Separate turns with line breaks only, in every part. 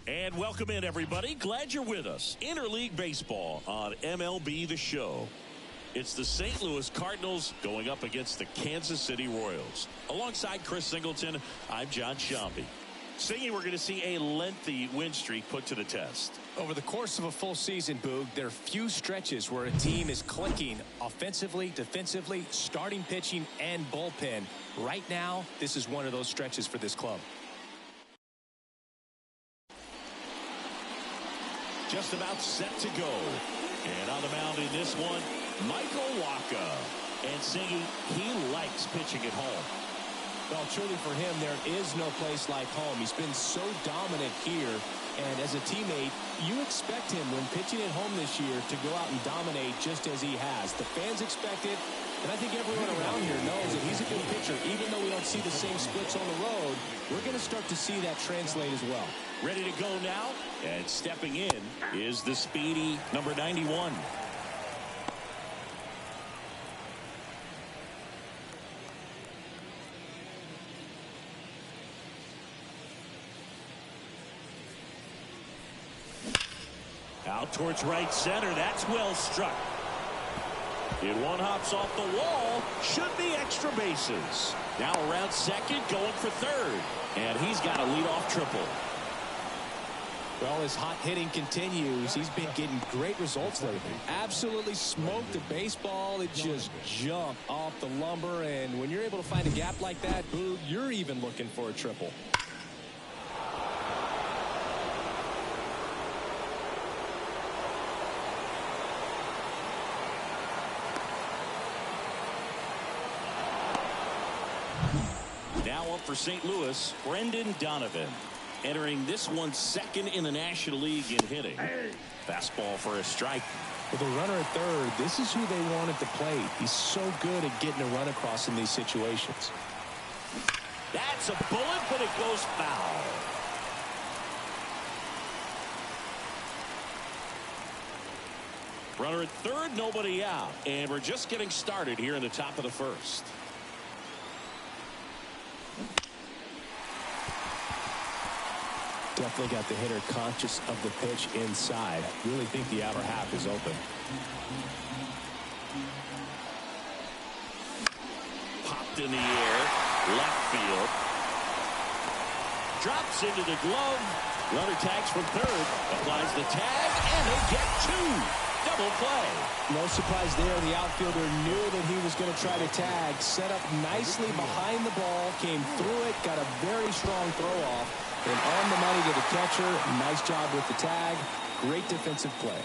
And welcome in, everybody. Glad you're with us. Interleague Baseball on MLB The Show. It's the St. Louis Cardinals going up against the Kansas City Royals. Alongside Chris Singleton, I'm John Sciambi. Singy, we're going to see a lengthy win streak put to the test.
Over the course of a full season, Boog, there are few stretches where a team is clicking offensively, defensively, starting pitching, and bullpen. Right now, this is one of those stretches for this club.
Just about set to go. And on the mound in this one, Michael Wacha. And Singy, he likes pitching at home.
Well, truly for him, there is no place like home. He's been so dominant here. And as a teammate, you expect him when pitching at home this year to go out and dominate just as he has. The fans expect it. And I think everyone around here knows that he's a good pitcher. Even though we don't see the same splits on the road, we're going to start to see that translate as well.
Ready to go now, and stepping in is the speedy number 91. Out towards right center. That's well struck. And one hops off the wall. Should be extra bases. Now around second, going for third. And he's got a leadoff triple.
Well, his hot hitting continues. He's been getting great results lately. Absolutely smoked the baseball. It just jumped off the lumber. And when you're able to find a gap like that, Boog, you're even looking for a triple.
Now up for St. Louis, Brendan Donovan. Entering this one second in the National League in hitting. Fastball for a strike.
With a runner at third, this is who they want at the plate. He's so good at getting a run across in these situations.
That's a bullet, but it goes foul. Runner at third, nobody out. And we're just getting started here in the top of the first.
Definitely got the hitter conscious of the pitch inside. Really think the outer half is open.
Popped in the air. Left field. Drops into the glove. Runner tags from third. Applies the tag. And they get two. Double play.
No surprise there. The outfielder knew that he was going to try to tag. Set up nicely behind the ball. Came through it. Got a very strong throw off. And on the money to the catcher. Nice job with the tag. Great defensive play.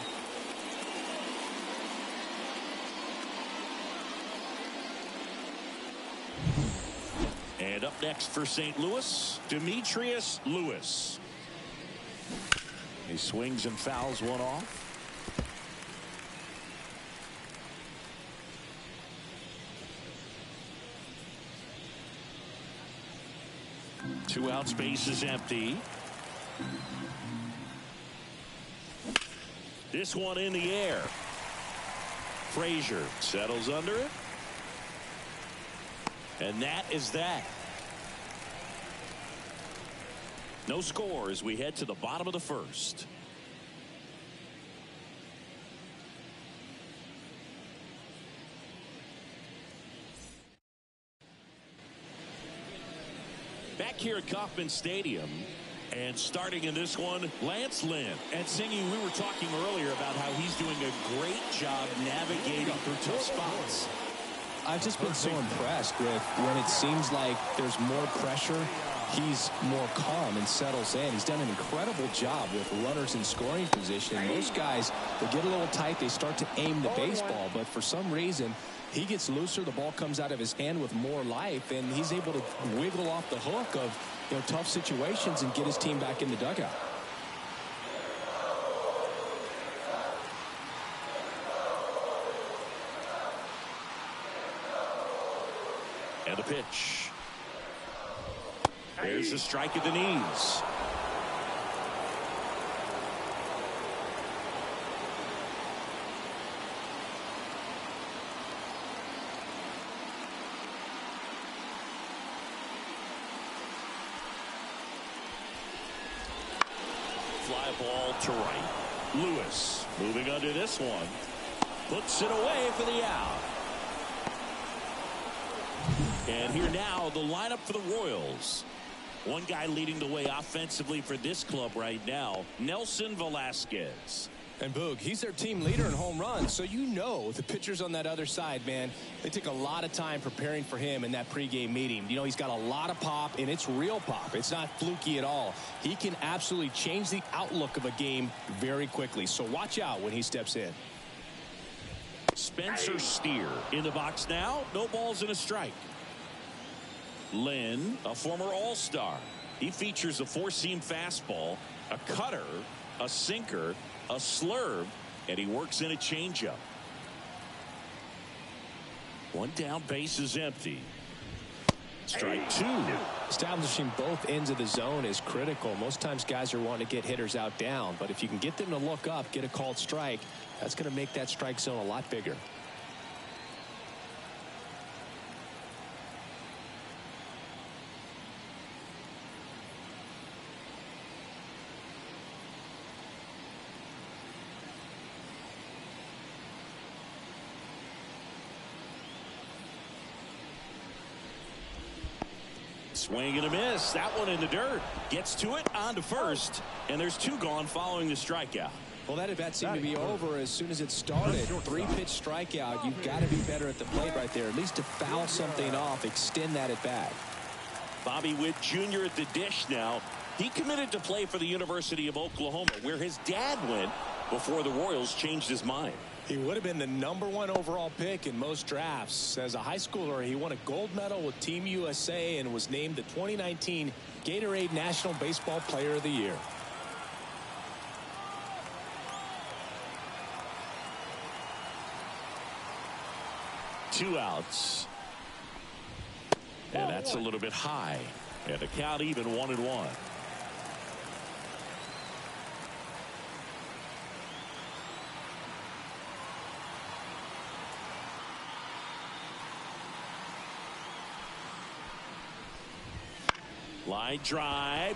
And up next for St. Louis, Demetrius Lewis. He swings and fouls one off. Two out, space is empty. This one in the air. Frazier settles under it. And that is that. No score as we head to the bottom of the first. Back here at Kauffman Stadium. And starting in this one, Lance Lynn.
And Singy, we were talking earlier about how he's doing a great job navigating through tough spots. I've just been so impressed with when it seems like there's more pressure, he's more calm and settles in. He's done an incredible job with runners in scoring position. Most guys, they get a little tight, they start to aim the baseball, but for some reason, he gets looser, the ball comes out of his hand with more life, and he's able to wiggle off the hook of tough situations and get his team back in the dugout.
And the pitch. There's a strike at the knees. Fly ball to right. Lewis moving under this one. Puts it away for the out. And here now, the lineup for the Royals. One guy leading the way offensively for this club right now, Nelson Velasquez.
And Boog, he's their team leader in home runs, so you know the pitchers on that other side, man, they took a lot of time preparing for him in that pregame meeting. He's got a lot of pop, and it's real pop. It's not fluky at all. He can absolutely change the outlook of a game very quickly, so watch out when he steps in.
Spencer Steer in the box now. No balls and a strike. Lynn, a former All-Star. He features a four-seam fastball, a cutter, a sinker, a slurve, and he works in a changeup. One down, base is empty. Strike two.
Establishing both ends of the zone is critical. Most times guys are wanting to get hitters out down, but if you can get them to look up, get a called strike, that's going to make that strike zone a lot bigger.
Swing and a miss. That one in the dirt. Gets to it, on to first. And there's two gone following the strikeout.
Well, that at-bat seemed to be over as soon as it started. Three-pitch strikeout. You've got to be better at the plate right there, at least to foul something off, extend that at-bat.
Bobby Witt Jr. at the dish now. He committed to play for the University of Oklahoma, where his dad went before the Royals changed his mind.
He would have been the #1 overall pick in most drafts. As a high schooler, he won a gold medal with Team USA and was named the 2019 Gatorade National Baseball Player of the Year.
Two outs. And that's a little bit high. And the count even 1-1. Line drive.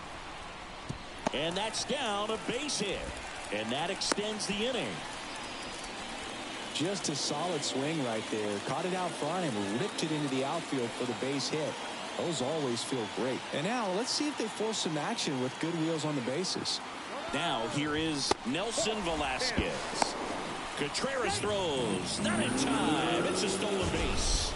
And that's down, a base hit. And that extends the inning.
Just a solid swing right there. Caught it out front and ripped it into the outfield for the base hit. Those always feel great. And now let's see if they force some action with good wheels on the bases.
Now here is Nelson Velasquez. Contreras throws. Not in time. It's a stolen base.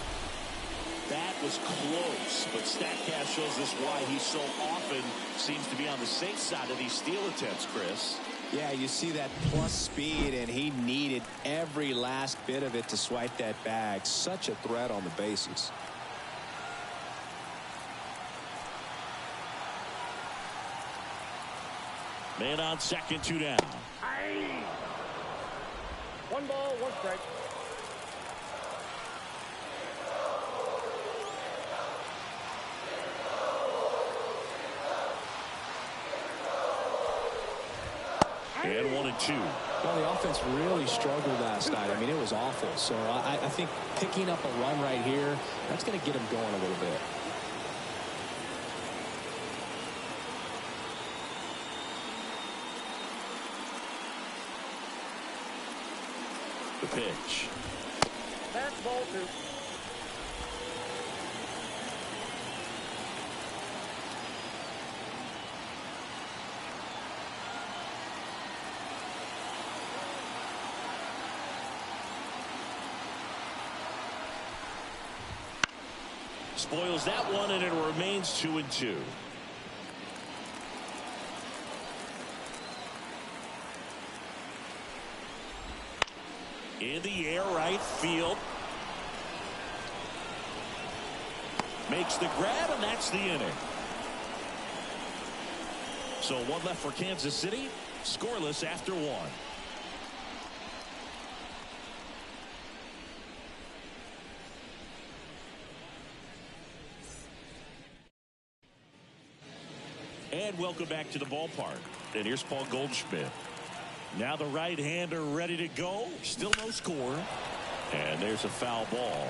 That was close, but StatCast shows us why he so often seems to be on the safe side of these steal attempts, Chris.
Yeah, you see that plus speed, and he needed every last bit of it to swipe that bag. Such a threat on the bases.
Man on second, two down.
One ball, one strike.
And 1-2.
Well, the offense really struggled last night. I mean, it was awful. So I think picking up a run right here, that's going to get him going a little bit.
The pitch.
Fastball 2.
Spoils that one, and it remains 2-2. In the air, right field. Makes the grab, and that's the inning. So one left for Kansas City. Scoreless after one. And welcome back to the ballpark. And here's Paul Goldschmidt. Now the right-hander ready to go. Still no score. And there's a foul ball.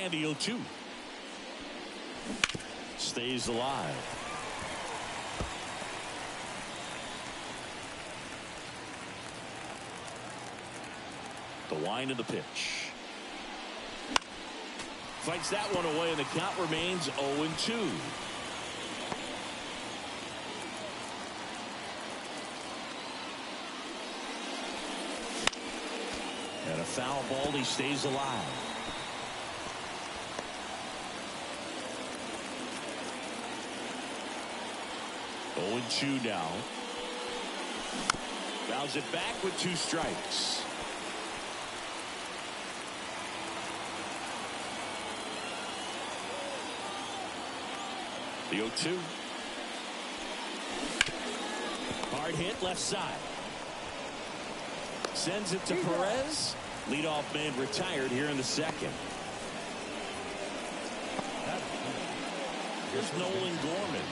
And the 0-2. Stays alive. The wind of the pitch. Fights that one away, and the count remains 0-2. And a foul ball. He stays alive. Oh, 0-2 now. Fouls it back with 2 strikes. The 0-2. Hard hit left side. Sends it to Perez. Leadoff man retired here in the second. Here's Nolan Gorman.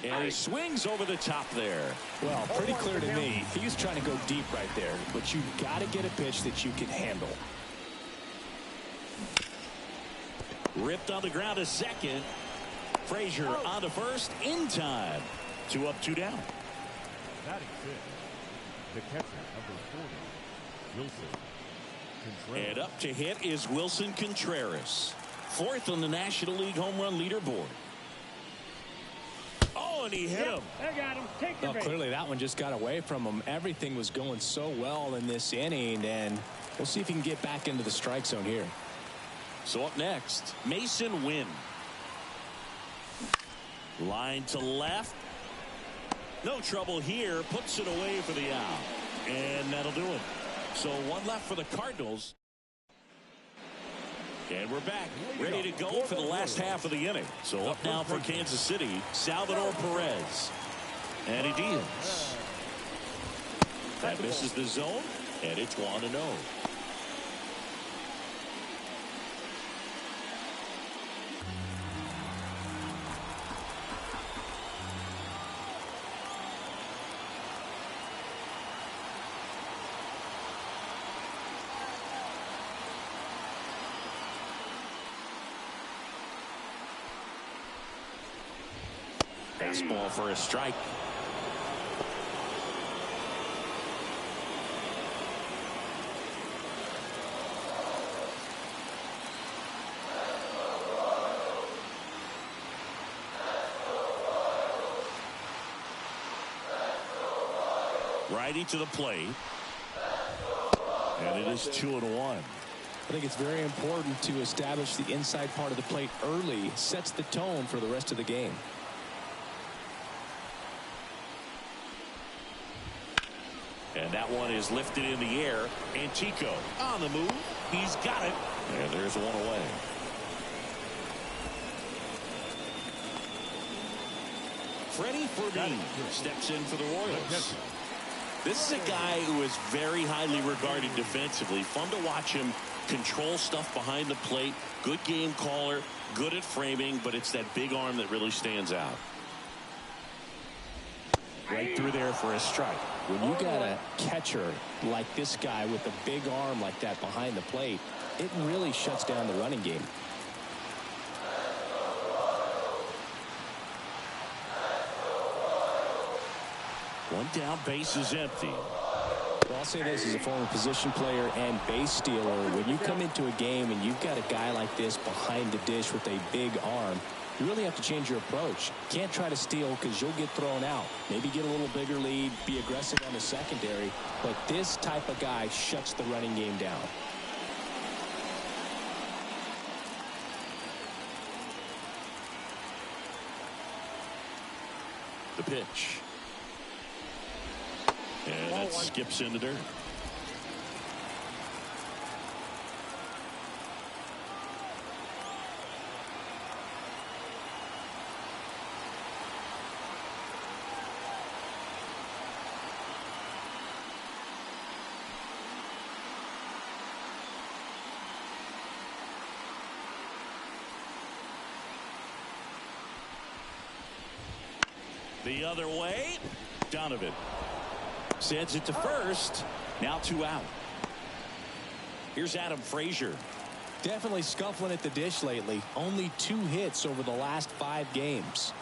And he swings over the top there.
Well, pretty clear to me. He's trying to go deep right there, but you've got to get a pitch that you can handle.
Ripped on the ground to second. Frazier on to first in time. 2 up, 2 down.
That is it. The catcher, number 40, Wilson Contreras.
And up to hit is Wilson Contreras. 4th on the National League home run leaderboard. Oh, and he hit him.
I got him. Take the bait.
Clearly that one just got away from him. Everything was going so well in this inning, and we'll see if he can get back into the strike zone here.
So up next, Mason Wynn. Line to left. No trouble here. Puts it away for the out. And that'll do it. So one left for the Cardinals. And we're back, ready to go for the last half of the inning. So up now for Kansas City, Salvador Perez. And he deals. That misses the zone, and it's 1-0. Fastball for a strike. Righty to the plate. And it is 2-1.
I think it's very important to establish the inside part of the plate early. Sets the tone for the rest of the game.
And that one is lifted in the air. Antico on the move. He's got it. And there's one away. Freddie Ferdinand steps in for the Royals. This is a guy who is very highly regarded defensively. Fun to watch him control stuff behind the plate. Good game caller, good at framing, but it's that big arm that really stands out.
Right through there for a strike. When you got a catcher like this guy with a big arm like that behind the plate, it really shuts down the running game.
One down, base is empty.
Well, I'll say this as a former position player and base stealer. When you come into a game and you've got a guy like this behind the dish with a big arm, you really have to change your approach. Can't try to steal because you'll get thrown out. Maybe get a little bigger lead, be aggressive on the secondary. But this type of guy shuts the running game down.
The pitch. And that skips into dirt. The other way, Donovan sends it to first. Now 2 out. Here's Adam Frazier.
Definitely scuffling at the dish lately. Only 2 hits over the last 5 games.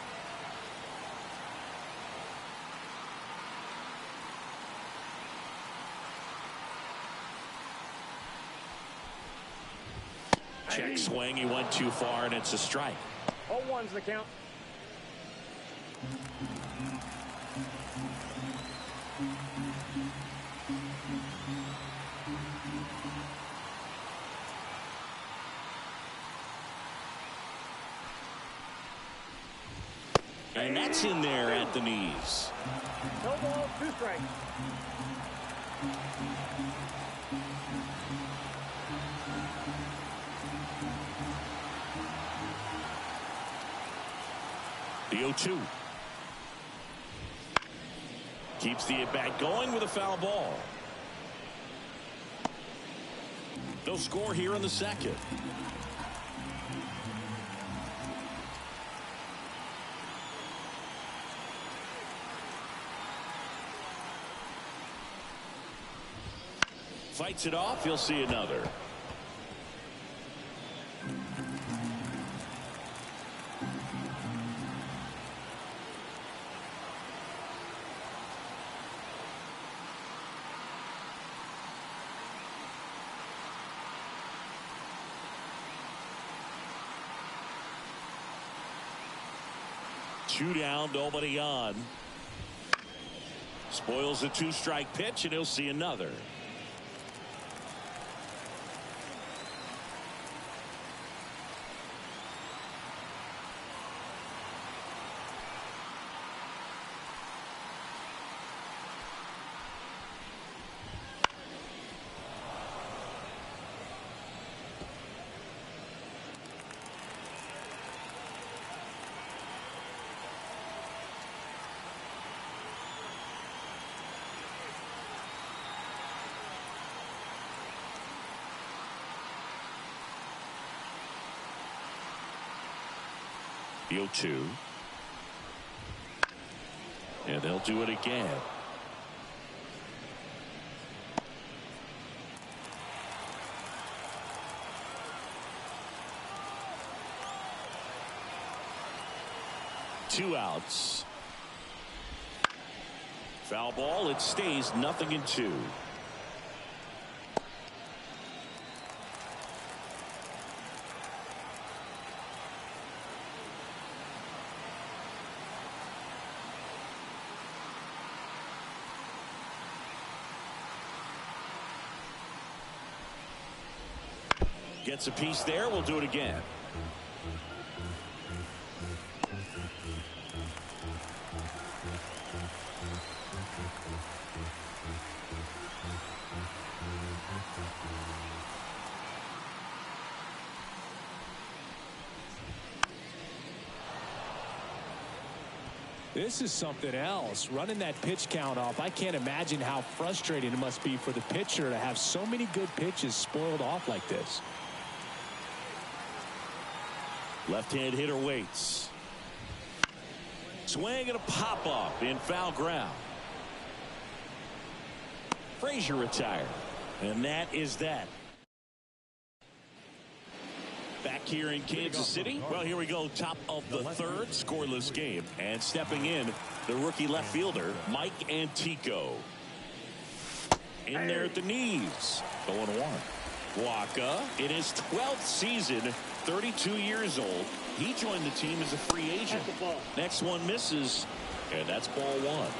Check swing. He went too far, and it's a strike.
0-1's the count.
And that's in there at the knees.
No ball, 2 strikes.
The 0-2. Keeps the at-bat going with a foul ball. They'll score here in the second. Fights it off. He'll see another. Two down, nobody on. Spoils the 2-strike pitch, and he'll see another. The 0-2. And they'll do it again. Two outs. Foul ball. It stays 0-2. Gets a piece there. We'll do it again.
This is something else. Running that pitch count off. I can't imagine how frustrating it must be for the pitcher to have so many good pitches spoiled off like this.
Left-hand hitter waits. Swing and a pop-up in foul ground. Frazier retired. And that is that. Back here in Kansas City. Well, here we go. Top of the third. Scoreless game. And stepping in, the rookie left fielder, Mike Antico. In there at the knees. 0-1. Waka in his 12th season, 32 years old. He joined the team as a free agent. Next one misses, and that's ball one.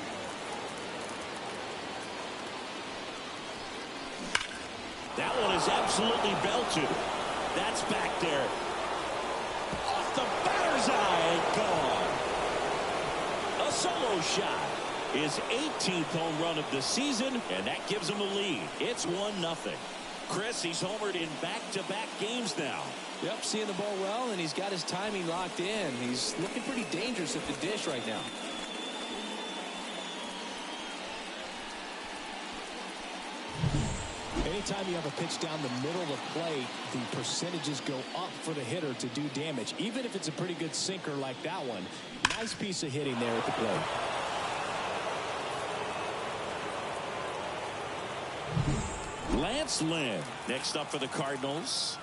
That one is absolutely belted. That's back there. Off the batter's eye and gone. A solo shot. His 18th home run of the season, and that gives him the lead. It's 1-0. Chris, he's homered in back-to-back games now.
Yep, seeing the ball well, and he's got his timing locked in. He's looking pretty dangerous at the dish right now. Anytime you have a pitch down the middle of the plate, the percentages go up for the hitter to do damage, even if it's a pretty good sinker like that one. Nice piece of hitting there at the plate.
Lance Lynn next up for the Cardinals.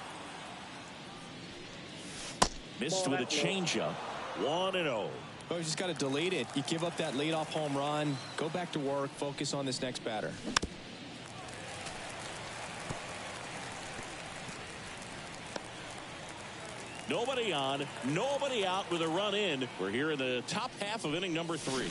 Missed with a changeup. 1-0.
Oh, you just got to delete it. You give up that leadoff home run. Go back to work. Focus on this next batter.
Nobody on, nobody out with a run in. We're here in the top half of inning number 3.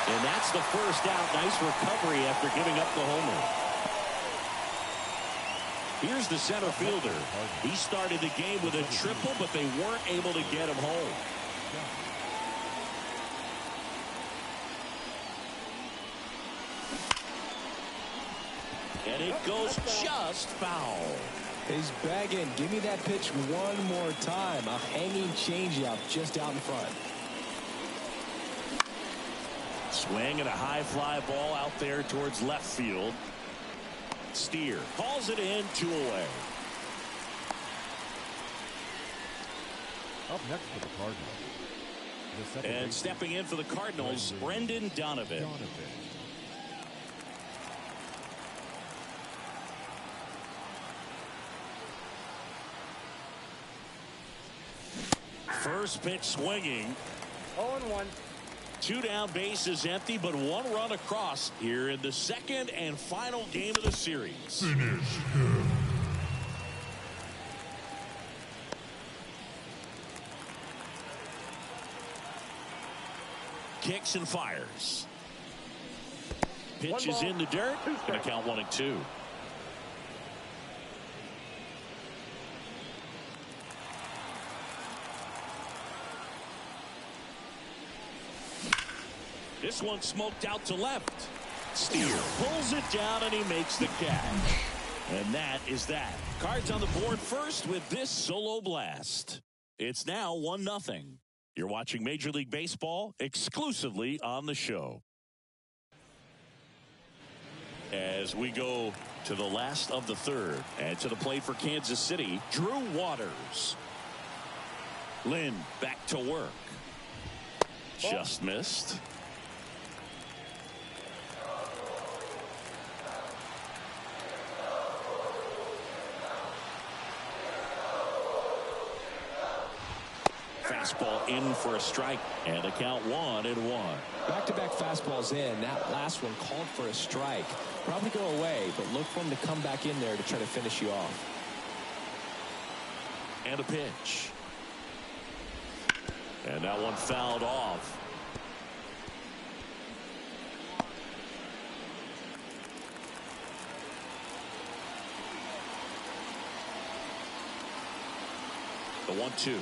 And that's the first out. Nice recovery after giving up the homer. Here's the center fielder. He started the game with a triple, but they weren't able to get him home. And it goes just foul.
He's begging. Give me that pitch one more time. A hanging changeup just out in front.
Swing and a high fly ball out there towards left field. Steer calls it in, 2 away.
Up next for the Cardinals.
And stepping in for the Cardinals, Brendan Donovan. First pitch swinging.
0-1.
2 down, bases empty, but 1 run across here in the second and final game of the series. Finish him. Kicks and fires. Pitch is in the dirt. Going to count 1-2. This one smoked out to left. Steer pulls it down and he makes the catch. And that is that. Cards on the board first with this solo blast. It's now 1-0. You're watching Major League Baseball exclusively on the show. As we go to the last of the third and to the plate for Kansas City, Drew Waters. Lynn back to work. Just missed. Fastball in for a strike, and the count 1-1.
Back-to-back fastballs in. That last one called for a strike. Probably go away, but look for him to come back in there to try to finish you off.
And a pitch. And that one fouled off. The 1-2.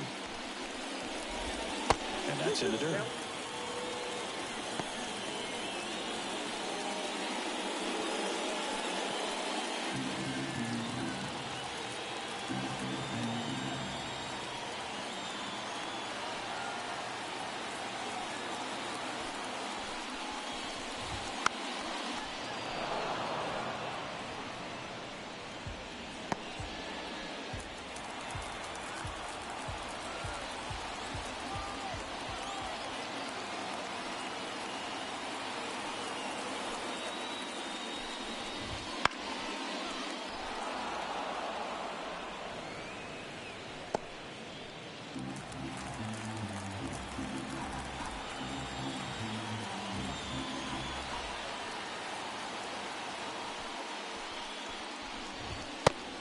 And that's in the dirt.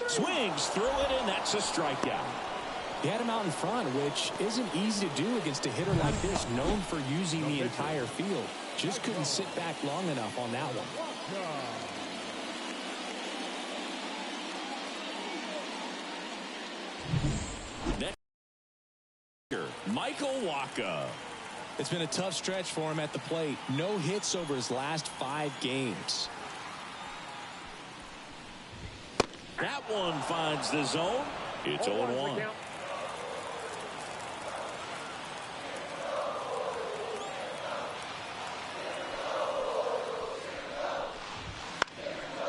Swings through it, and that's a strikeout.
He had him out in front, which isn't easy to do against a hitter like this, known for using the entire field. Just couldn't sit back long enough on that one.
Next, Michael Wacha.
It's been a tough stretch for him at the plate. No hits over his last 5 games.
That one finds the zone. It's 0-1.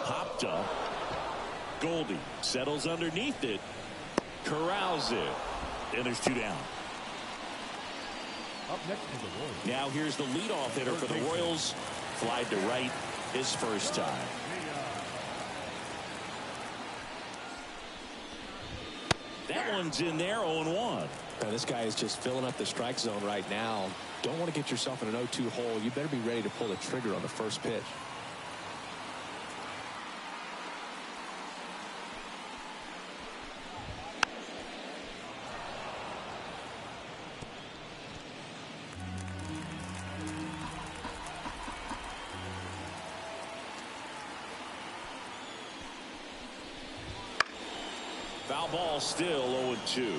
Popped up. Goldie settles underneath it. Corrals it. And there's 2 down.
Up next to the Royals.
Now here's the leadoff hitter for the Royals. Flied to right his first time. That one's in there, 0-1.
Now, this guy is just filling up the strike zone right now. Don't want to get yourself in an 0-2 hole. You better be ready to pull the trigger on the first pitch.
Foul ball, still 0-2.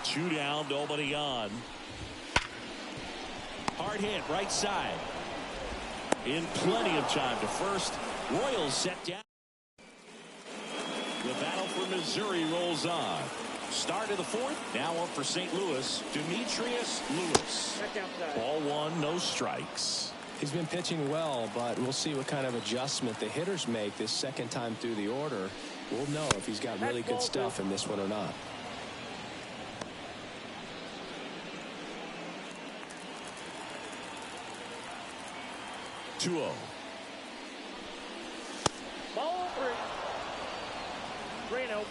Two down, nobody on. Hard hit, right side. In plenty of time to first. Royals set down. The battle for Missouri rolls on. Start of the 4th. Now up for St. Louis. Demetrius Lewis. Ball 1, no strikes.
He's been pitching well, but we'll see what kind of adjustment the hitters make this second time through the order. We'll know if he's got really good stuff in this one or not.
Ball 3. 3-0.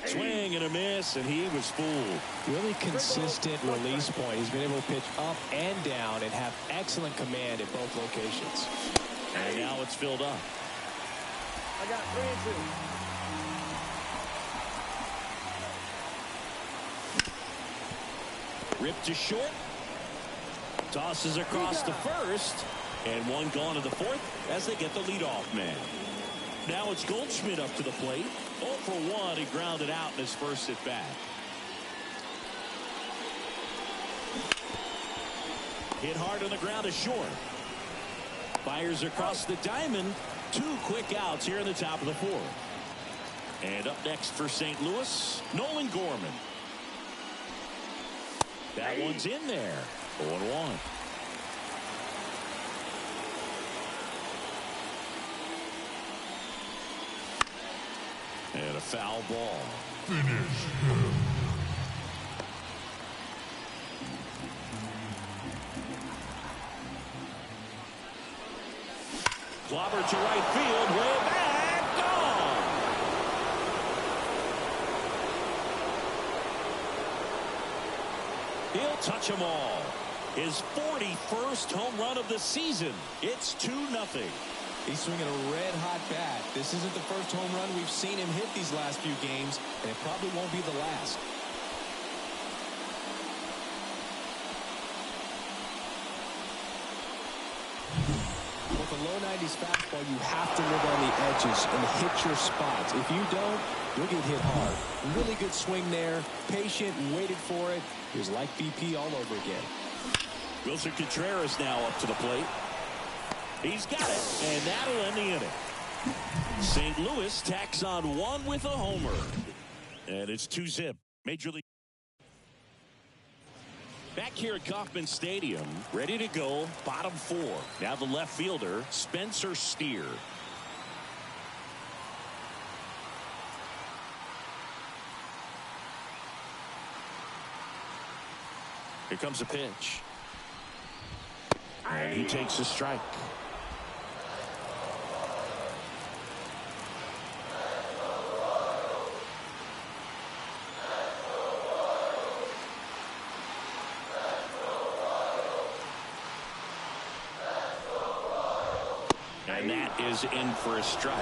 Swing and a miss, and he was fooled.
Really consistent release point. He's been able to pitch up and down and have excellent command at both locations.
And now it's filled up.
I got 3-2.
Ripped to short. Tosses across the first. And one gone to the 4th as they get the leadoff man. Now it's Goldschmidt up to the plate. 0 for 1. He grounded out in his first at bat. Hit hard on the ground to short. Fires across the diamond. 2 quick outs here in the top of the 4th. And up next for St. Louis, Nolan Gorman. That one's in there. 0-1. And a foul ball. Finish him. Clobber to right field, way back, gone. He'll touch them all. His 41st home run of the season. It's 2-0.
He's swinging a red-hot bat. This isn't the first home run we've seen him hit these last few games, and it probably won't be the last. With a low 90s fastball, you have to live on the edges and hit your spots. If you don't, you'll get hit hard. Really good swing there. Patient, waited for it. It was like BP all over again.
Wilson Contreras now up to the plate. He's got it, and that'll end the inning. St. Louis tacks on 1 with a homer. And it's 2-zip. Major League. Back here at Kauffman Stadium, ready to go, bottom 4. Now the left fielder, Spencer Steer. Here comes a pitch. And he takes a strike. And that is in for a strike.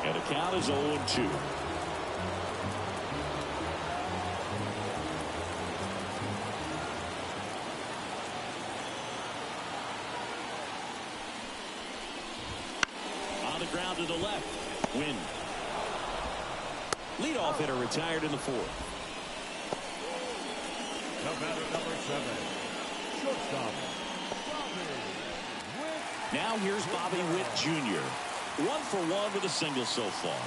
And the count is 0-2. On the ground to the left. Win. Leadoff hitter retired in the fourth.
The batter, number 7, shortstop, Bobby.
Now here's Bobby Witt Jr. 1 for 1 with a single so far.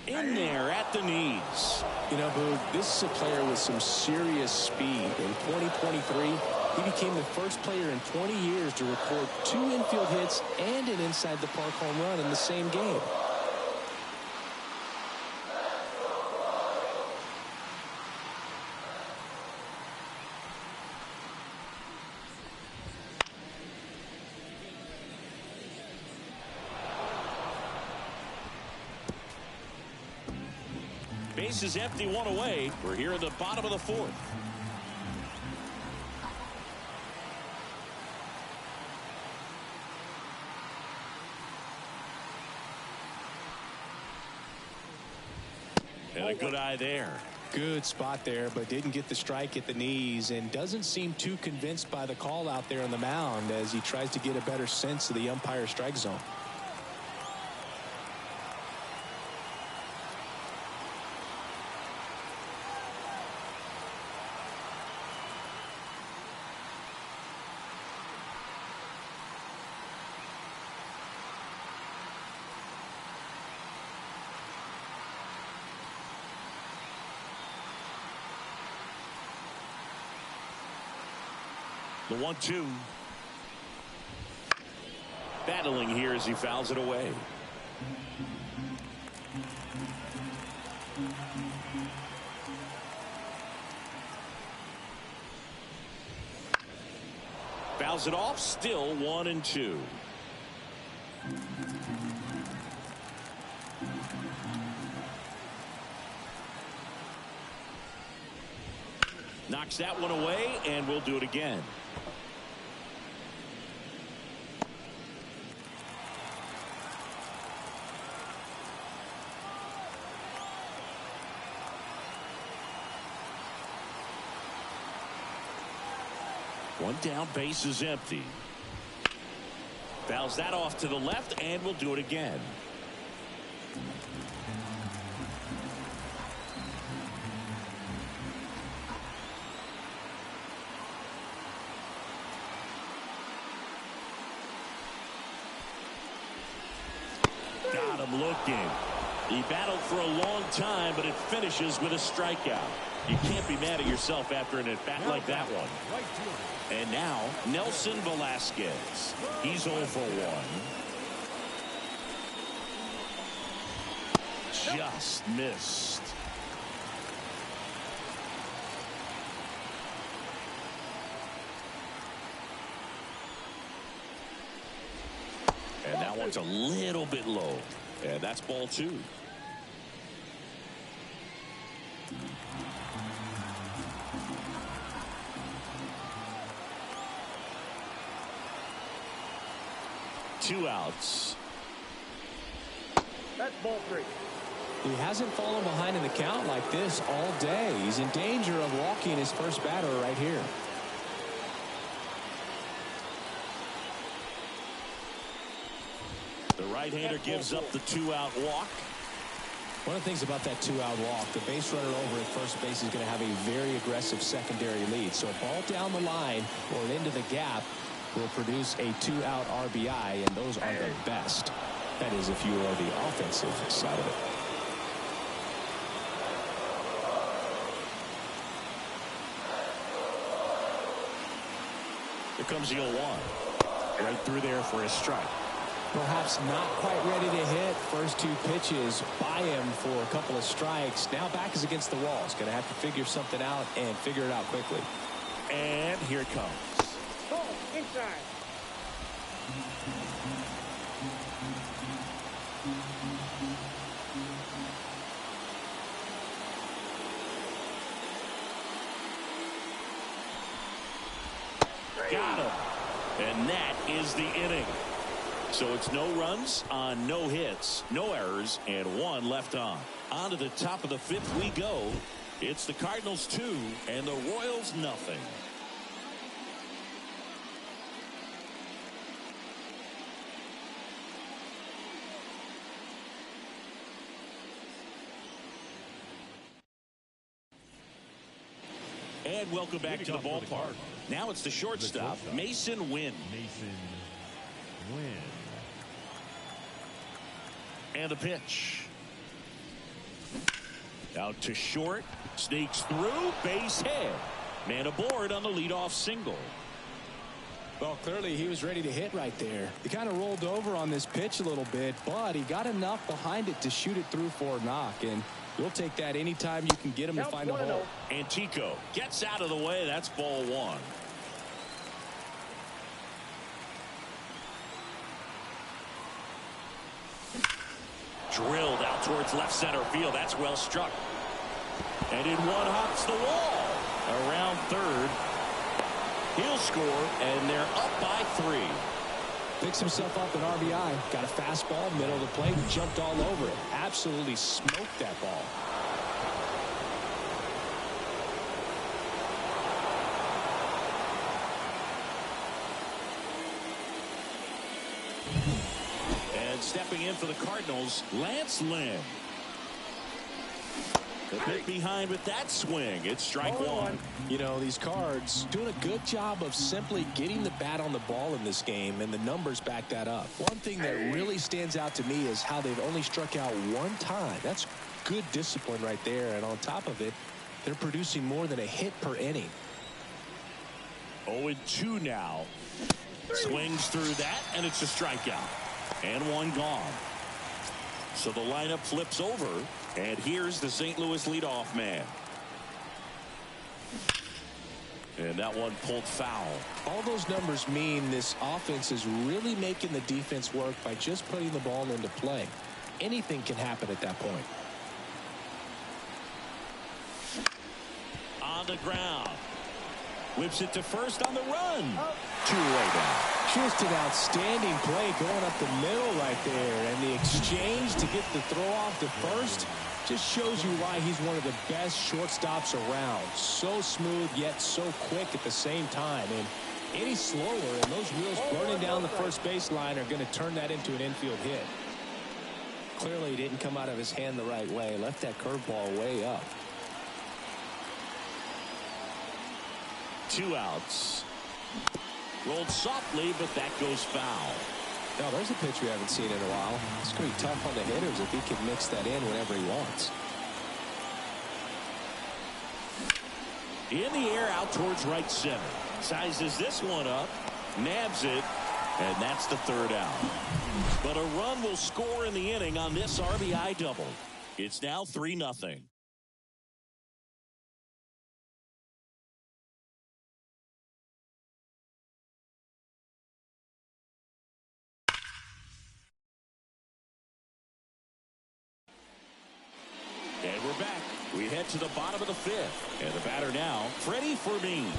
In there at the knees.
You know, Boog, this is a player with some serious speed. In 2023, he became the first player in 20 years to record 2 infield hits and an inside the park home run in the same game.
Base is empty, 1 away. We're here in the bottom of the fourth. And a good eye there.
Good spot there, but didn't get the strike at the knees and doesn't seem too convinced by the call out there on the mound as he tries to get a better sense of the umpire strike zone.
The 1-2. Battling here as he fouls it away. Fouls it off, still 1-2. Knocks that one away, and we'll do it again. One down, base is empty. Fouls that off to the left, and we'll do it again. Got him looking. He battled for a long time, but it finishes with a strikeout. You can't be mad at yourself after an at-bat like that one. And now, Nelson Velasquez. He's 0 for 1. Just missed. And that one's a little bit low. And that's ball 2. Two outs.
That's ball 3.
He hasn't fallen behind in the count like this all day. He's in danger of walking his first batter right here.
The right-hander gives up the 2-out walk.
One of the things about that 2-out walk, the base runner over at first base is going to have a very aggressive secondary lead. So a ball down the line or into the gap will produce a 2-out RBI, and those are the best. That is, if you are the offensive side of it.
Here comes the 0-1. Right through there for a strike.
Perhaps not quite ready to hit. First two pitches by him for a couple of strikes. Now back is against the wall. He's going to have to figure something out and figure it out quickly.
And here it comes.
Ball inside.
Got him. And that is the inning. So it's no runs on no hits, no errors, and 1 left on. On to the top of the 5th we go. It's the Cardinals 2 and the Royals nothing. And welcome back to the ballpark. Now it's the shortstop, Mason Wynn. And the pitch. Out to short. Sneaks through. Base hit. Man aboard on the leadoff single.
Well, clearly he was ready to hit right there. He kind of rolled over on this pitch a little bit, but he got enough behind it to shoot it through for a knock. And you'll take that anytime you can get him to find a hole.
Antico gets out of the way. That's ball 1. Drilled out towards left center field. That's well struck. And in one hops the wall. Around third. He'll score, and they're up by 3.
Picks himself up an RBI. Got a fastball, middle of the plate, jumped all over it. Absolutely smoked that ball.
And stepping in for the Cardinals, Lance Lynn. A bit behind with that swing. It's strike 1.
You know, these Cards doing a good job of simply getting the bat on the ball in this game, and the numbers back that up. One thing that really stands out to me is how they've only struck out 1 time. That's good discipline right there, and on top of it, they're producing more than a hit per inning.
0-2 now. Swings through that, and it's a strikeout. And 1 gone. So the lineup flips over, and here's the St. Louis leadoff man. And that one pulled foul.
All those numbers mean this offense is really making the defense work by just putting the ball into play. Anything can happen at that point.
On the ground. Whips it to first on the run. 2-way down.
Just an outstanding play going up the middle right there. And the exchange to get the throw off to first just shows you why he's one of the best shortstops around. So smooth, yet so quick at the same time. And any slower, and those wheels burning down the first baseline are going to turn that into an infield hit. Clearly, he didn't come out of his hand the right way. Left that curveball way up.
2 outs. Rolled softly, but that goes foul.
Now, there's a pitch we haven't seen in a while. It's going to be tough on the hitters if he can mix that in whenever he wants.
In the air out towards right center. Sizes this one up. Nabs it. And that's the 3rd out. But a run will score in the inning on this RBI double. It's now 3-0. And we're back. We head to the bottom of the 5th. And the batter now, Freddie Fermin.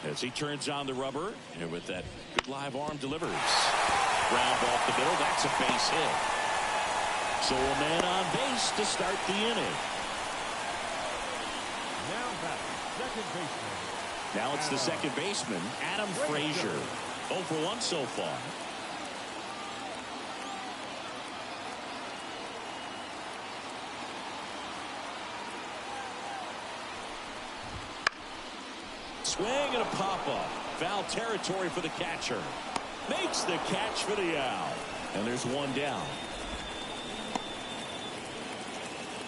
As he turns on the rubber, and with that good live arm delivers. Ground off the middle. That's a base hit. So a man on base to start the inning.
Now back, second baseman.
Now it's the second baseman, Adam Frazier. 0 for 1 so far. swing and a pop-up. Foul territory for the catcher. Makes the catch for the out. And there's one down.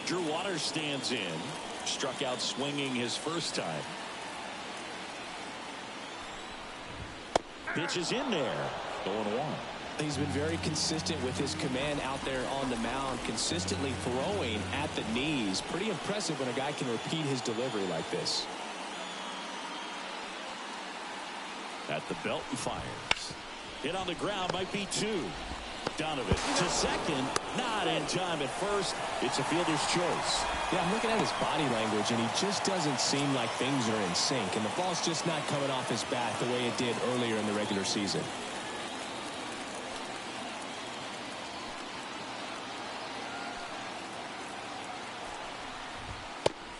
Drew Waters stands in. Struck out swinging his first time. Pitch is in there. 0-1.
He's been very consistent with his command out there on the mound, consistently throwing at the knees. Pretty impressive when a guy can repeat his delivery like this.
At the belt and fires. Hit on the ground, might be two. Donovan to second, not in time at first. It's a fielder's choice.
Yeah, I'm looking at his body language, and he just doesn't seem like things are in sync. And the ball's just not coming off his bat the way it did earlier in the regular season.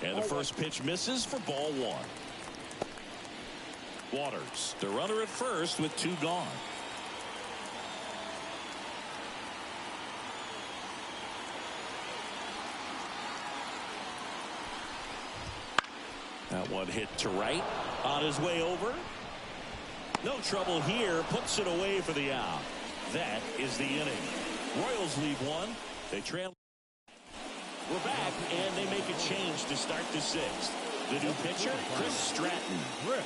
And the first pitch misses for ball one. Waters, the runner at first with two gone. That one hit to right. On his way over. No trouble here. Puts it away for the out. That is the inning. Royals leave one. They trail. We're back, and they make a change to start the sixth. The new pitcher, Chris Stratton.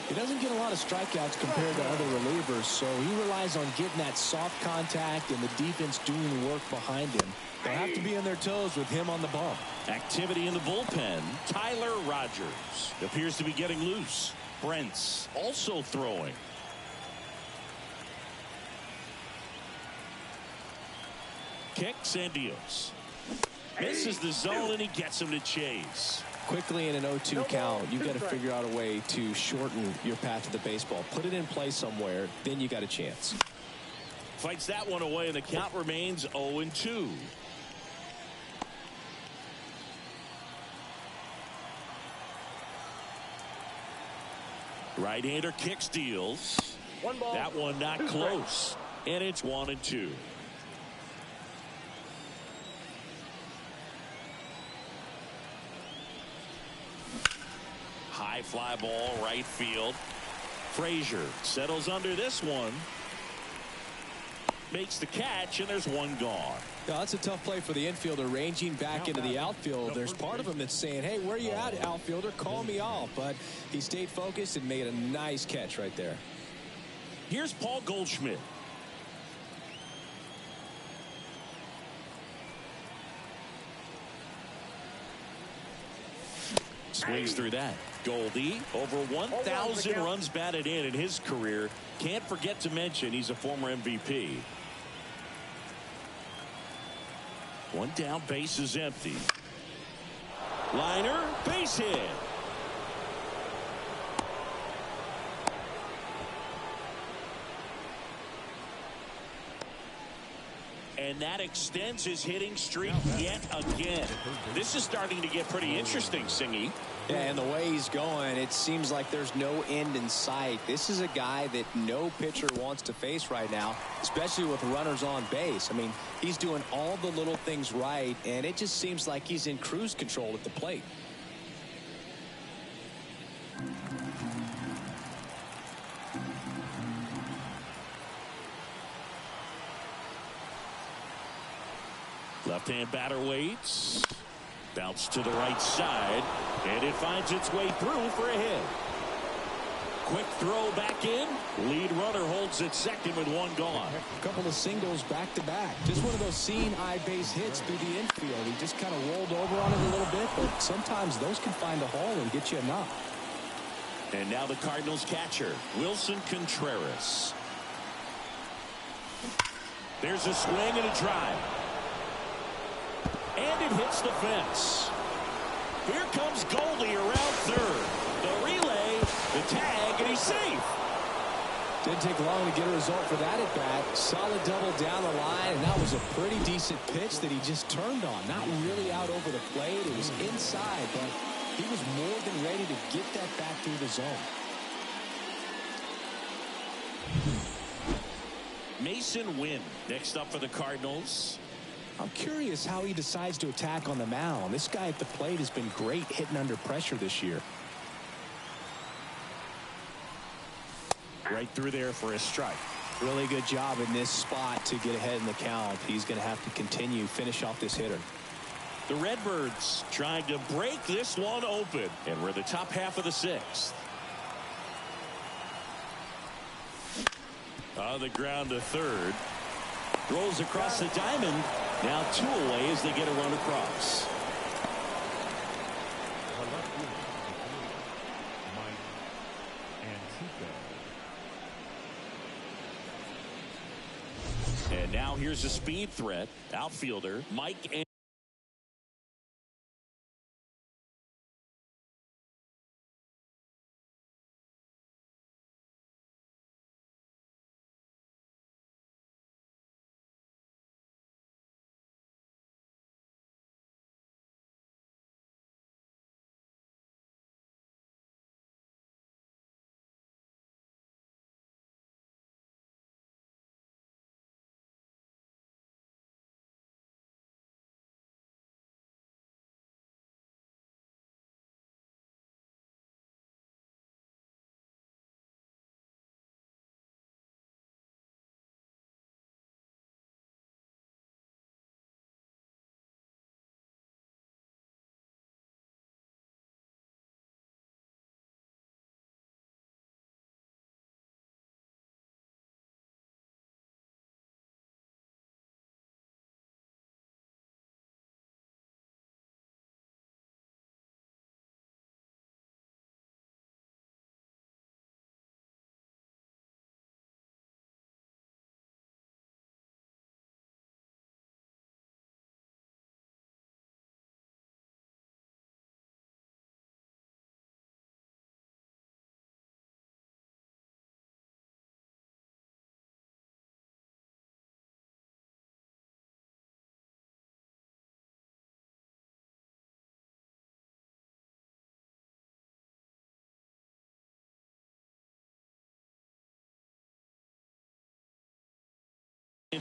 He doesn't get a lot of strikeouts compared to other relievers, so he relies on getting that soft contact and the defense doing the work behind him. They'll have to be on their toes with him on the bump.
Activity in the bullpen. Tyler Rogers appears to be getting loose. Brent's also throwing. Kicks and deals. Misses the zone, and he gets him to chase.
Quickly in an 0-2 count, you've got to figure out a way to shorten your path to the baseball. Put it in play somewhere, then you got a chance.
Fights that one away, and the count remains 0-2. Right-hander kicks, deals.
One ball.
That one not close, and it's 1-2. High fly ball, right field. Frazier settles under this one. Makes the catch, and there's one gone.
Yeah, that's a tough play for the infielder, ranging back into the outfield. There's part of him that's saying, hey, where you at, outfielder? Call me off. But he stayed focused and made a nice catch right there.
Here's Paul Goldschmidt. Swings through that. Goldie, over 1,000 runs batted in his career. Can't forget to mention he's a former MVP. One down, base is empty. Liner, base hit. And that extends his hitting streak yet again. This is starting to get pretty interesting, Singy.
Yeah, and the way he's going, it seems like there's no end in sight. This is a guy that no pitcher wants to face right now, especially with runners on base. I mean, he's doing all the little things right, and it just seems like he's in cruise control at the plate.
Left-hand batter waits. Bounce to the right side, and it finds its way through for a hit. Quick throw back in. Lead runner holds at second with one gone.
A couple of singles back to back. Just one of those seeing eye base hits through the infield. He just kind of rolled over on it a little bit, but sometimes those can find a hole and get you a knock.
And now the Cardinals catcher, Wilson Contreras. There's a swing and a drive. And it hits the fence. Here comes Goldie around third. The relay, the tag, and he's safe.
Didn't take long to get a result for that at bat. Solid double down the line, and that was a pretty decent pitch that he just turned on. Not really out over the plate. It was inside, but he was more than ready to get that back through the zone.
Mason Wynn next up for the Cardinals.
I'm curious how he decides to attack on the mound. This guy at the plate has been great hitting under pressure this year. Right through there for a strike. Really good job in this spot to get ahead in the count. He's going to have to continue, finish off this hitter.
The Redbirds trying to break this one open. And we're in the top half of the sixth. On the ground to third. Rolls across the diamond. Now 2 away as they get a run across. And now here's a speed threat. Outfielder Mike and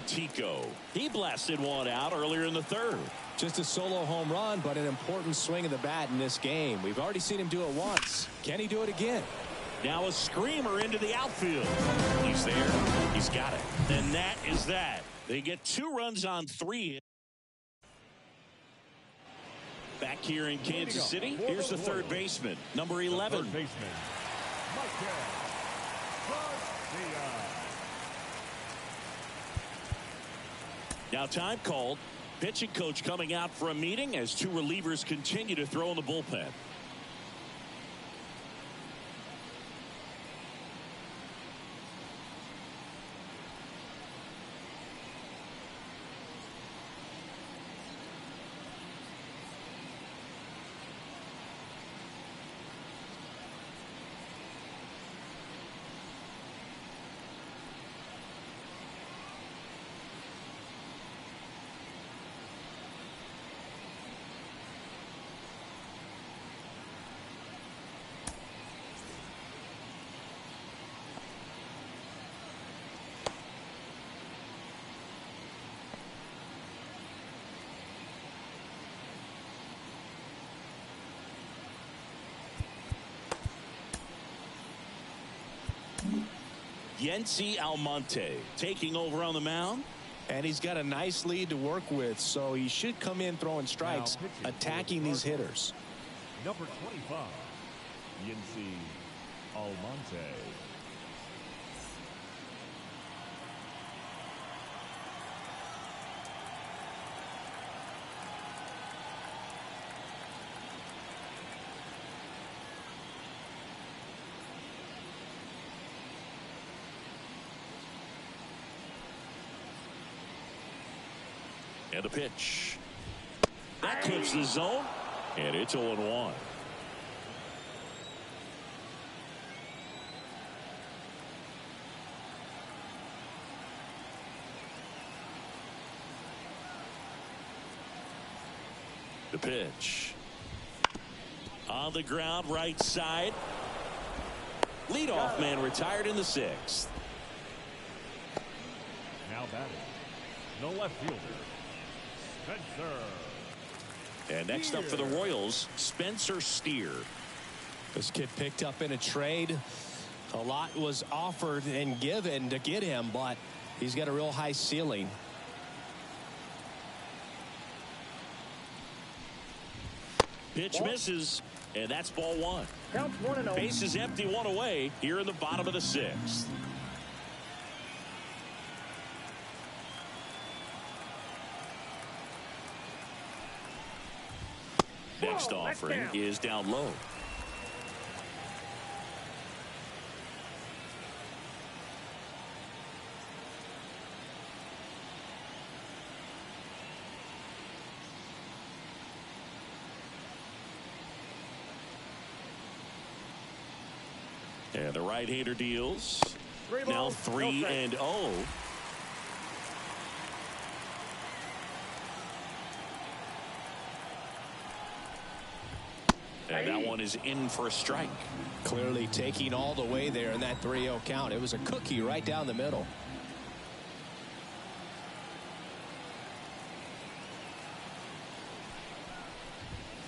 Tico. He blasted one out earlier in the third.
Just a solo home run, but an important swing of the bat in this game. We've already seen him do it once. Can he do it again?
Now a screamer into the outfield. He's there. He's got it. And that is that. They get 2 runs on 3. Back here in Kansas City, here's the third baseman, number 11.
Third baseman,
Now time called. Pitching coach coming out for a meeting as 2 relievers continue to throw in the bullpen. Yency Almonte taking over on the mound.
And he's got a nice lead to work with, so he should come in throwing strikes, attacking these hitters.
number 25, Yency Almonte.
And a pitch. That clips the zone. And it's 0-1. The pitch. On the ground, right side. Leadoff man retired in the 6th.
Now batting, the left fielder, Spencer.
And next up for the Royals, Spencer Steer.
This kid picked up in a trade. A lot was offered and given to get him, but he's got a real high ceiling.
Pitch misses, and that's ball one.
Counts 1-0.
Base is empty, one away here in the bottom of the sixth. Next offering is down low. And the right-hander deals. Now 3-0. And that one is in for a strike.
Clearly taking all the way there in that 3-0 count. It was a cookie right down the middle.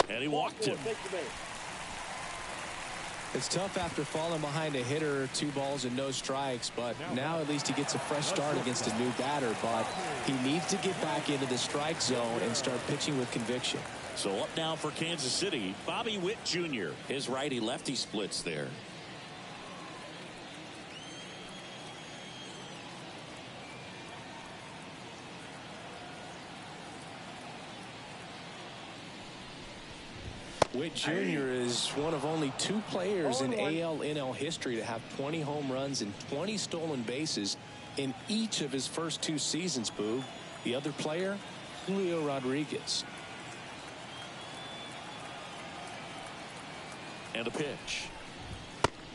And he walked him.
It's tough after falling behind a hitter, 2 balls and no strikes, but now at least he gets a fresh start against a new batter, but he needs to get back into the strike zone and start pitching with conviction.
So up now for Kansas City, Bobby Witt Jr. His righty-lefty splits there.
Witt Jr. is one of only 2 players in AL-NL history to have 20 home runs and 20 stolen bases in each of his first 2 seasons, Boog. The other player, Julio Rodriguez.
And a pitch.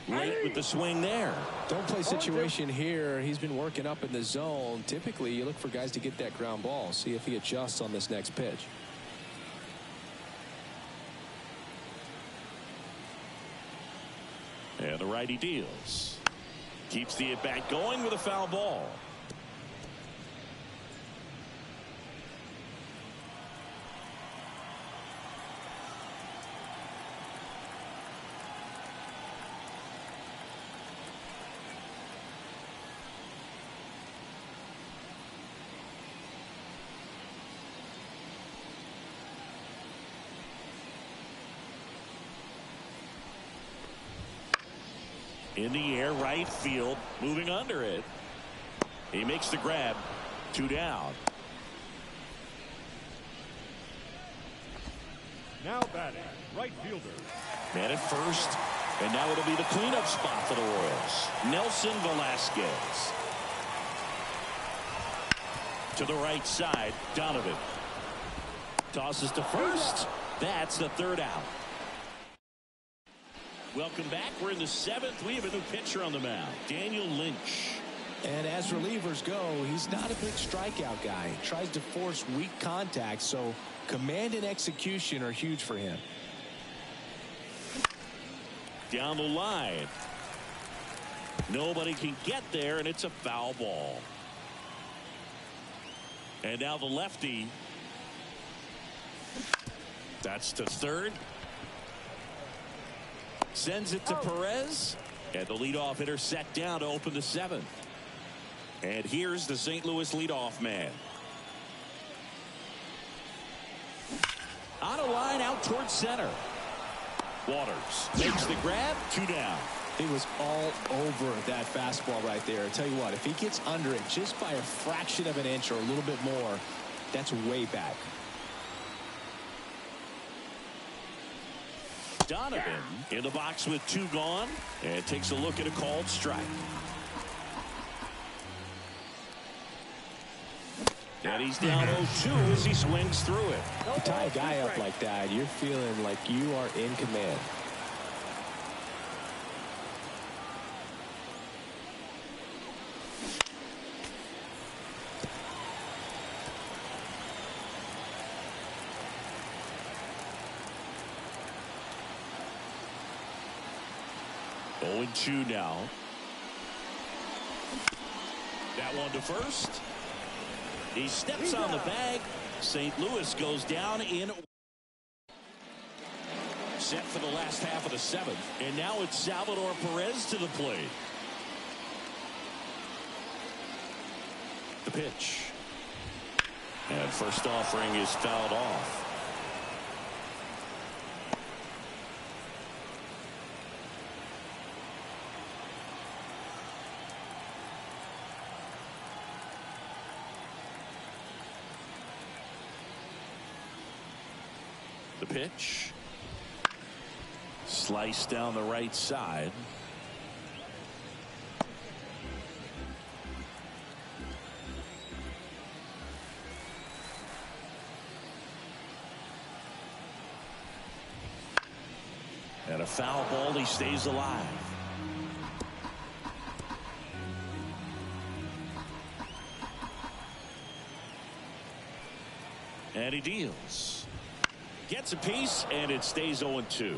Late with the swing there.
Don't play situation here. He's been working up in the zone. Typically, you look for guys to get that ground ball. See if he adjusts on this next pitch.
And the righty deals. Keeps the at-bat going with a foul ball. In the air, right field, moving under it. He makes the grab. 2 down.
Now batting, right fielder.
Man at first, and now it'll be the cleanup spot for the Royals. Nelson Velasquez. To the right side, Donovan. Tosses to first. That's the 3rd out. Welcome back. We're in the 7th. We have a new pitcher on the mound, Daniel Lynch.
And as relievers go, he's not a big strikeout guy. He tries to force weak contact, so command and execution are huge for him.
Down the line. Nobody can get there, and it's a foul ball. And now the lefty. That's to 3rd. Sends it to Perez, and the leadoff hitter set down to open the 7th. And here's the St. Louis leadoff man. On a line out towards center. Waters makes the grab. 2 down.
He was all over that fastball right there. I tell you what, if he gets under it just by a fraction of an inch or a little bit more, that's way back.
Donovan in the box with 2 gone, and takes a look at a called strike. And he's down 0-2 as he swings through it.
You tie a guy up like that, you're feeling like you are in command.
Oh, 2 now. That one to first. He steps on the bag. St. Louis goes down in. Set for the last half of the seventh. And now it's Salvador Perez to the plate. The pitch. And first offering is fouled off. The pitch. Sliced down the right side. And a foul ball. He stays alive. And he deals. Gets a piece, and it stays 0-2.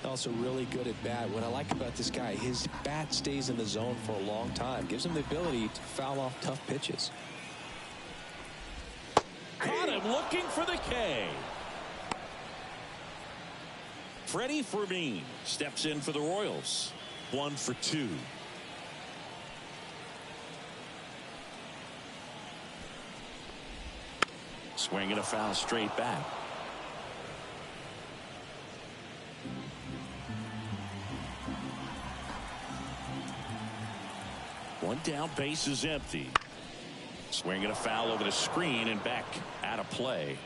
Also really good at bat. What I like about this guy, his bat stays in the zone for a long time. Gives him the ability to foul off tough pitches.
Caught him looking for the K. Freddie Fermin steps in for the Royals. 1 for 2. Swinging a foul straight back. One down, base is empty. Swinging a foul over the screen and back out of play.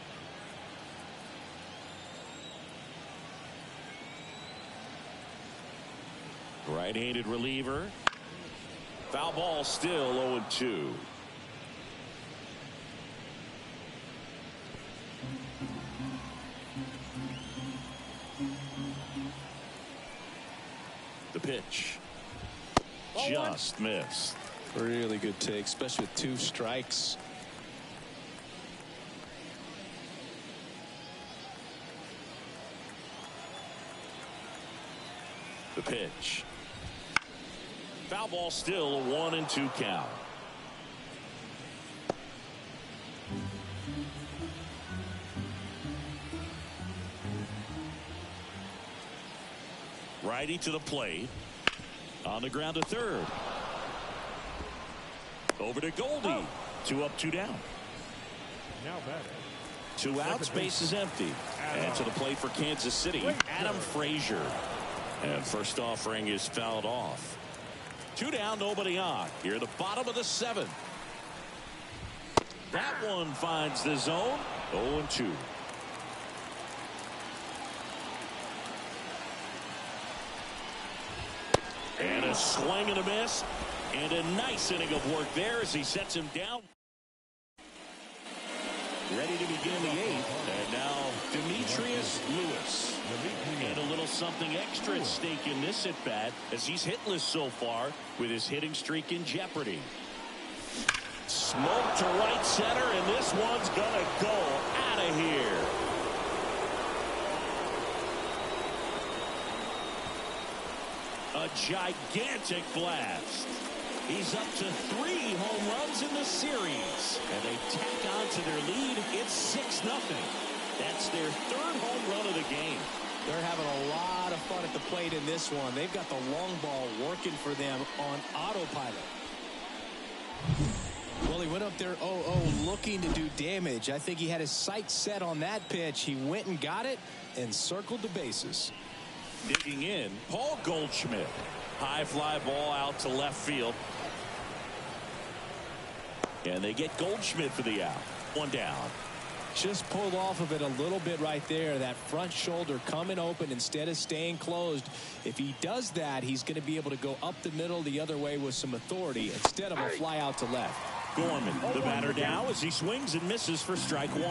Right-handed reliever. Foul ball, still 0-2. The pitch. Just missed.
Really good take, especially with 2 strikes.
The pitch. Foul ball, still a 1-2 count. Righty to the plate. On the ground to third. Over to Goldie. 2 up, 2 down.
Now batting.
2 outs, base is empty. And to the plate for Kansas City, Adam Frazier. And first offering is fouled off. 2 down, nobody on. Here at the bottom of the 7th. That one finds the zone. 0-2. And a swing and a miss. And a nice inning of work there as he sets him down. Ready to begin the 8th. And now Demetrius Lewis. And a little something extra at stake in this at bat as he's hitless so far with his hitting streak in jeopardy. Smoke to right center, and this one's gonna go out of here. A gigantic blast. He's up to 3 home runs in the series. And they tack on to their lead. It's 6-0. That's their 3rd home run of the game.
They're having a lot of fun at the plate in this one. They've got the long ball working for them on autopilot. Well, he went up there 0-0 looking to do damage. I think he had his sights set on that pitch. He went and got it and circled the bases.
Digging in, Paul Goldschmidt. High fly ball out to left field. And they get Goldschmidt for the out. 1 down.
Just pulled off of it a little bit right there. That front shoulder coming open instead of staying closed. If he does that, he's going to be able to go up the middle the other way with some authority instead of a fly out to left.
Gorman, the batter now as he swings and misses for strike 1.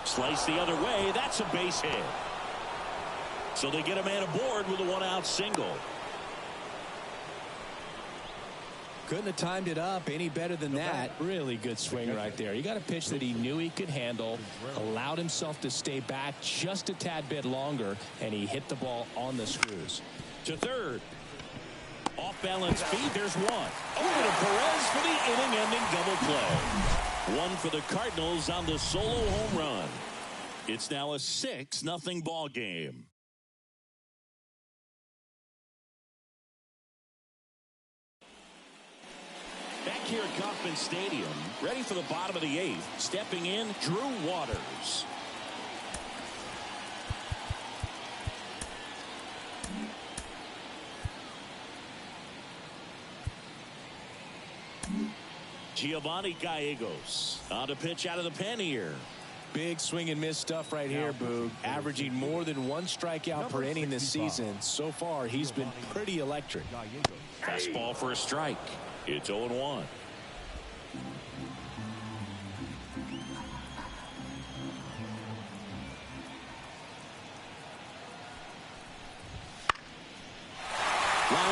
Slice the other way. That's a base hit. So they get a man aboard with a 1-out single.
Couldn't have timed it up any better than that. Really good swing right there. You got a pitch that he knew he could handle, allowed himself to stay back just a tad bit longer, and he hit the ball on the screws.
To third. Off balance feed. There's one. Over to Perez for the inning-ending double play. One for the Cardinals on the solo home run. It's now a 6-0 ball game. Back here at Kauffman Stadium, ready for the bottom of the 8th. Stepping in, Drew Waters. Giovanni Gallegos on to pitch out of the pen here.
Big swing and miss stuff right here, Boog. Averaging more than 1 strikeout per inning this season. So far, he's been pretty electric.
Fastball for a strike. It's 0-1. Line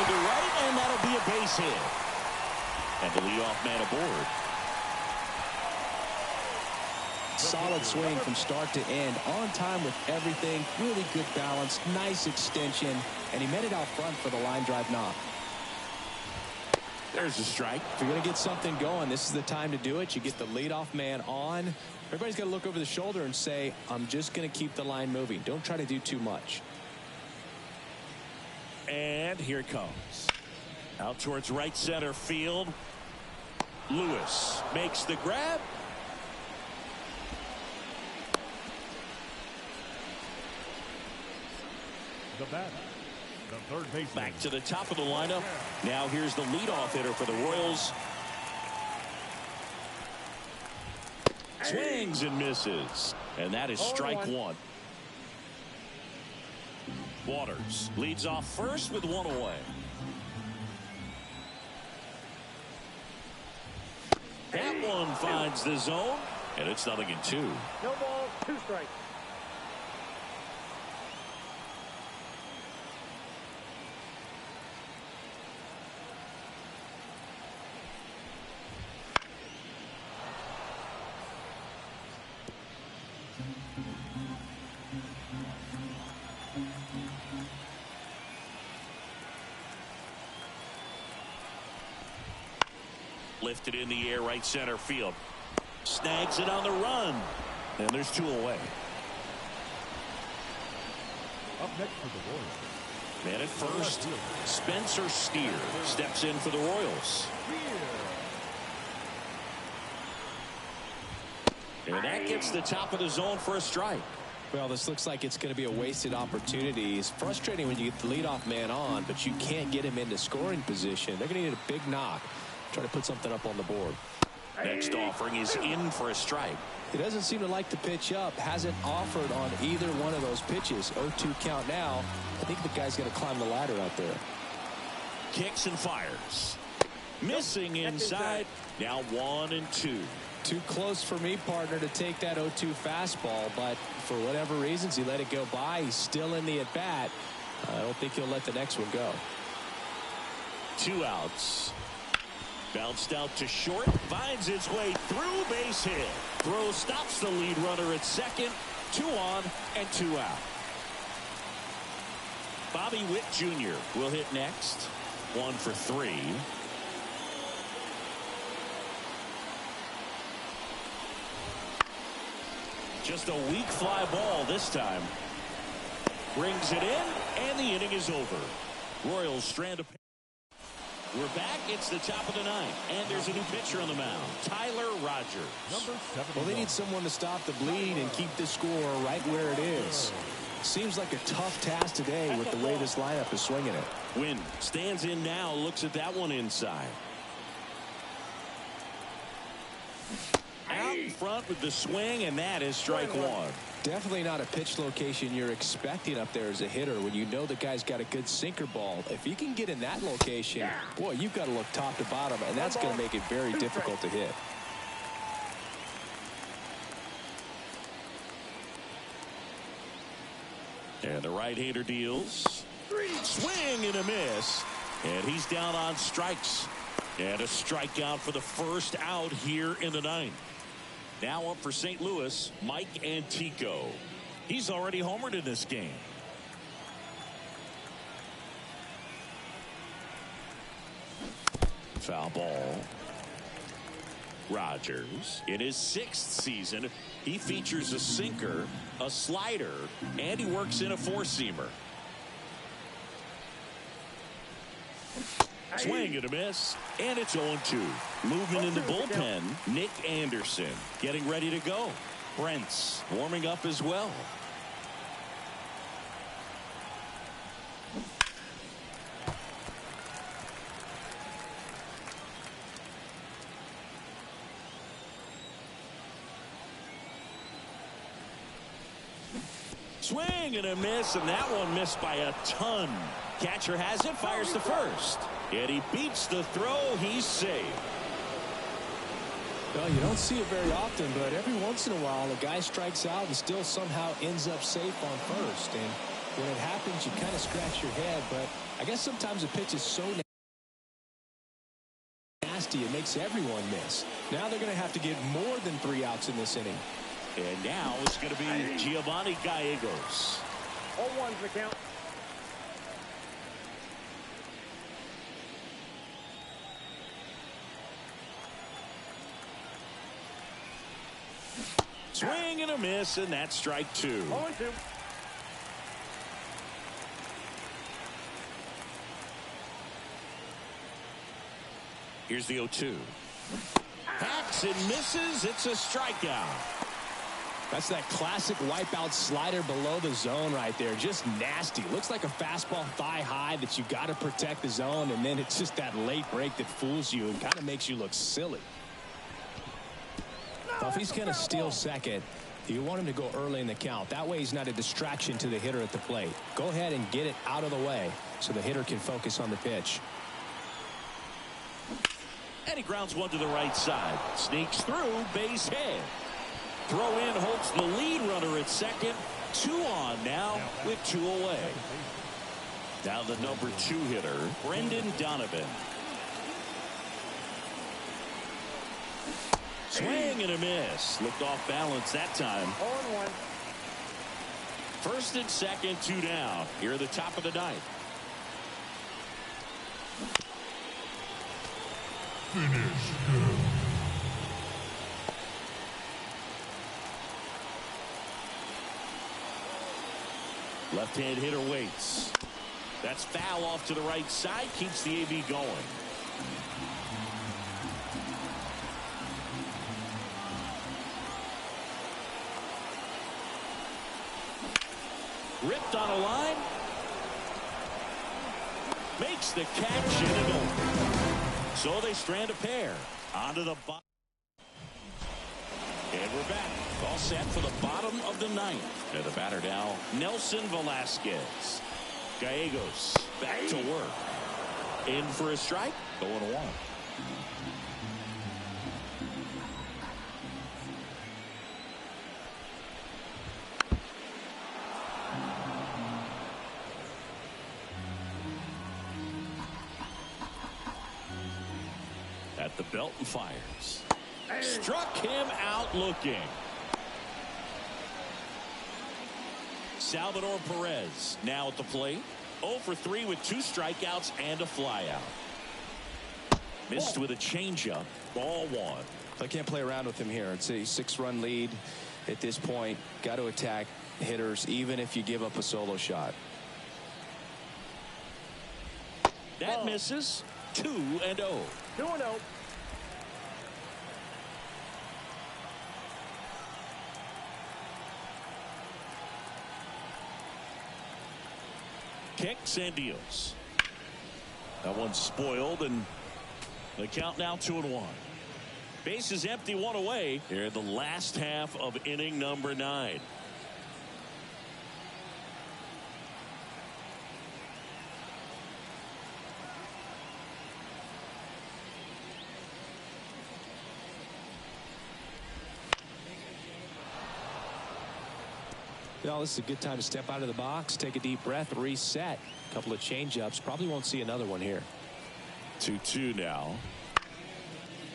to right, and that'll be a base hit. And the leadoff man aboard.
Solid swing from start to end. On time with everything. Really good balance. Nice extension. And he met it out front for the line drive knock.
There's a strike.
If you're going to get something going, this is the time to do it. You get the leadoff man on. Everybody's got to look over the shoulder and say, I'm just going to keep the line moving. Don't try to do too much.
And here it comes. Out towards right center field. Lewis makes the grab.
The batter, the third baseman.
Back to the top of the lineup. Now here's the leadoff hitter for the Royals. Swings and misses. And that is strike 1. Waters leads off first with 1 away. That one finds the zone, and it's 0-2.
No ball, 2 strikes.
Lifted in the air, right center field. Snags it on the run. And there's 2 away.
Up next for the Royals.
Man at first, Spencer Steer steps in for the Royals. And that gets the top of the zone for a strike.
Well, this looks like it's going to be a wasted opportunity. It's frustrating when you get the leadoff man on, but you can't get him into scoring position. They're going to need a big knock. Try to put something up on the board.
Next offering is in for a strike.
He doesn't seem to like to pitch up. Hasn't offered on either one of those pitches. 0-2 count now. I think the guy's going to climb the ladder out there.
Kicks and fires. Missing inside. Now 1-2.
Too close for me, partner, to take that 0-2 fastball, but for whatever reasons, he let it go by. He's still in the at-bat. I don't think he'll let the next one go.
2 outs. Bounced out to short, finds its way through, base hit. Throw stops the lead runner at second. 2 on and 2 out. Bobby Witt Jr. will hit next. 1 for 3. Just a weak fly ball this time. Brings it in, and the inning is over. Royals strand a... We're back. It's the top of the 9th, and there's a new pitcher on the mound, Tyler Rogers.
Number 7.
Well, they need someone to stop the bleed and keep the score right where it is. Seems like a tough task today with the way this lineup is swinging it.
Wynn stands in now, looks at that one inside. Out in front with the swing, and that is strike 1.
Definitely not a pitch location you're expecting up there as a hitter when you know the guy's got a good sinker ball. If you can get in that location, boy, you've got to look top to bottom, and that's going to make it very difficult to hit.
And the right-hander deals. Swing and a miss. And he's down on strikes. And a strikeout for the first out here in the 9th. Now up for St. Louis, Mike Antico. He's already homered in this game. Foul ball. Rodgers, in his 6th season, he features a sinker, a slider, and he works in a 4-seamer. Swing and a miss, and it's 0-2. Moving in the bullpen, Nick Anderson getting ready to go. Brent's warming up as well. Swing and a miss, and that one missed by a ton. Catcher has it, fires to first. And he beats the throw. He's safe.
Well, you don't see it very often, but every once in a while, a guy strikes out and still somehow ends up safe on first. And when it happens, you kind of scratch your head. But I guess sometimes a pitch is so nasty, it makes everyone miss. Now they're going to have to get more than 3 outs in this inning.
And now it's going to be Giovanni Gallegos.
0-1's the count.
Swing and a miss, and that's strike 2.
0-2.
Here's the 0-2. Hacks and misses. It's a strikeout.
That's that classic wipeout slider below the zone right there. Just nasty. Looks like a fastball thigh high that you got to protect the zone, and then it's just that late break that fools you and kind of makes you look silly. Well, if he's going to steal second, you want him to go early in the count. That way he's not a distraction to the hitter at the plate. Go ahead and get it out of the way so the hitter can focus on the pitch.
And he grounds one to the right side. Sneaks through, base hit. Throw in holds the lead runner at second. 2 on now with 2 away. Now the number 2 hitter, Brendan Donovan. Swing and a miss. Looked off balance that time.
0-1.
First and second, 2 down. Here at the top of the 9th. Left-hand hitter waits. That's foul off to the right side. Keeps the AB going. Ripped on a line. Makes the catch and over. So they strand a pair. Onto the bottom. And we're back. All set for the bottom of the 9th. And the batter now, Nelson Velasquez. Gallegos back to work. In for a strike. 0-1. At the belt and fires. Struck him out looking. Salvador Perez now at the plate. 0 for 3 with 2 strikeouts and a flyout. Missed with a changeup. Ball 1.
I can't play around with him here. It's a 6-run lead at this point. Got to attack hitters even if you give up a solo shot.
That misses. 2-0.
2-0.
Kicks and deals. That one's spoiled, and the count now 2-1. Base is empty, 1 away here in the last half of inning number 9.
Well, this is a good time to step out of the box, take a deep breath, reset. A couple of change-ups. Probably won't see another one here.
2-2 now.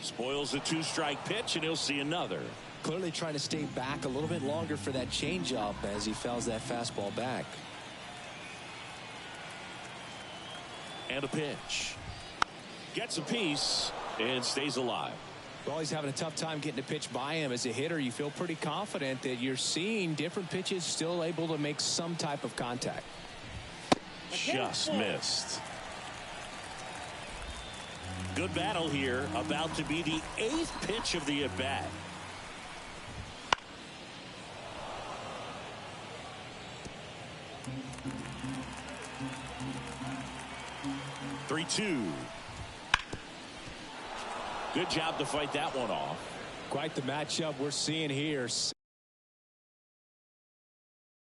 Spoils a 2-strike pitch, and he'll see another.
Clearly trying to stay back a little bit longer for that change-up as he fouls that fastball back.
And a pitch. Gets a piece and stays alive.
Well, he's having a tough time getting a pitch by him. As a hitter, you feel pretty confident that you're seeing different pitches still able to make some type of contact.
Just missed. Good battle here. About to be the 8th pitch of the at-bat. Three-two. Good job to fight that one off.
Quite the matchup we're seeing here.